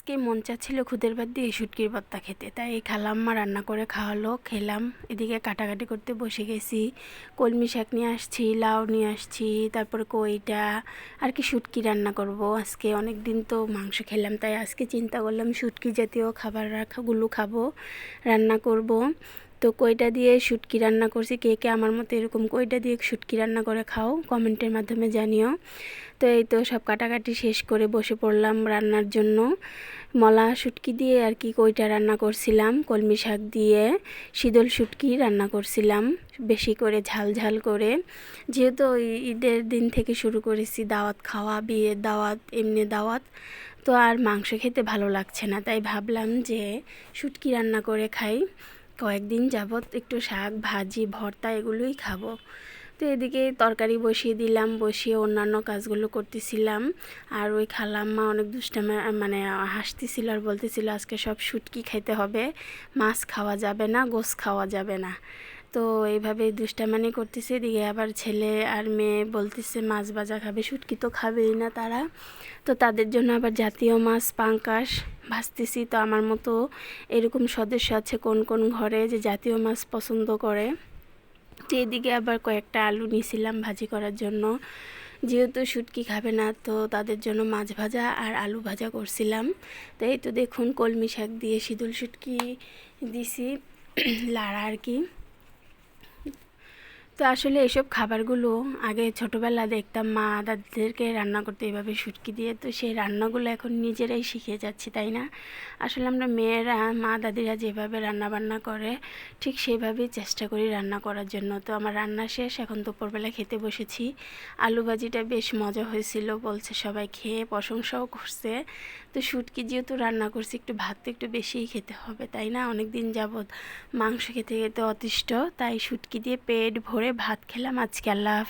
আজকে মন চাচ্ছিল খুদের ভাত দিয়ে শুটকির ভর্তা খেতে, তাই খালাম্মা রান্না করে খাওয়ালো, খেলাম। এদিকে কাটাকাটি করতে বসে গেছি। কলমি শাক নিয়ে আসছি, লাউ নিয়ে আসছি, তারপরে কইটা আর কি শুটকি রান্না করব আজকে। অনেক দিন তো মাংস খেলাম, তাই আজকে চিন্তা করলাম শুটকি জাতীয় খাবারগুলো খাবো, রান্না করব। তো কইটা দিয়ে শুটকি রান্না করছি। কে কে আমার মতো এরকম কইটা দিয়ে শুটকি রান্না করে খাও কমেন্টের মাধ্যমে জানিও। তো এই তো সব কাটাকাটি শেষ করে বসে পড়লাম রান্নার জন্য। মলা শুটকি দিয়ে আর কি কইটা রান্না করছিলাম, কলমি শাক দিয়ে শীতল শুটকি রান্না করছিলাম বেশি করে ঝাল ঝাল করে। যেহেতু ঈদের দিন থেকে শুরু করেছি দাওয়াত খাওয়া, বিয়ের দাওয়াত, এমনি দাওয়াত, তো আর মাংস খেতে ভালো লাগছে না, তাই ভাবলাম যে শুটকি রান্না করে খাই। কয়েকদিন যাবত একটু শাক ভাজি ভর্তা এগুলোই খাবো। তো এদিকে তরকারি বসিয়ে দিলাম, বসিয়ে অন্যান্য কাজগুলো করতেছিলাম। আর ওই খালাম্মা অনেক দুষ্টামা মানে হাসতেছিল আর বলতেছিল আজকে সব শুটকি খেতে হবে, মাছ খাওয়া যাবে না, গোশ খাওয়া যাবে না। তো এইভাবে দুষ্টামানি করতেছে। এদিকে আবার ছেলে আর মেয়ে বলতেছে মাছ ভাজা খাবে, শুটকি তো খাবেই না তারা। তো তাদের জন্য আবার জাতীয় মাছ পাঙ্কাশ ভাজতেছি। তো আমার মতো এরকম সদস্য আছে কোন কোন ঘরে যে জাতীয় মাছ পছন্দ করে। তো এদিকে আবার কয়েকটা আলু নিয়েছিলাম ভাজি করার জন্য, যেহেতু শুটকি খাবে না, তো তাদের জন্য মাছ ভাজা আর আলু ভাজা করছিলাম। তো এই তো দেখুন কলমি শাক দিয়ে শীতল শুটকি দিছি লাড়া আর কি। তো আসলে এসব খাবারগুলো আগে ছোটোবেলা দেখতাম মা দাদিদেরকে রান্না করতে এইভাবে শুটকি দিয়ে, তো সেই রান্নাগুলো এখন নিজেরাই শিখে যাচ্ছি, তাই না? আসলে আমরা মেয়েরা মা দাদিরা যেভাবে রান্না বান্না করে ঠিক সেইভাবেই চেষ্টা করি রান্না করার জন্য। তো আমার রান্না শেষ, এখন দুপুরবেলা খেতে বসেছি। আলু ভাজিটা বেশ মজা হয়েছিল বলছে সবাই, খেয়ে প্রশংসাও করছে। তো শুটকি যেহেতু রান্না করছি একটু ভাত তো একটু বেশিই খেতে হবে, তাই না? অনেক দিন যাবৎ মাংস খেতে খেতে অতিষ্ঠ, তাই শুটকি দিয়ে পেট ভরে ভাত খেলাম আজকে। আল্লাহ হাফেজ।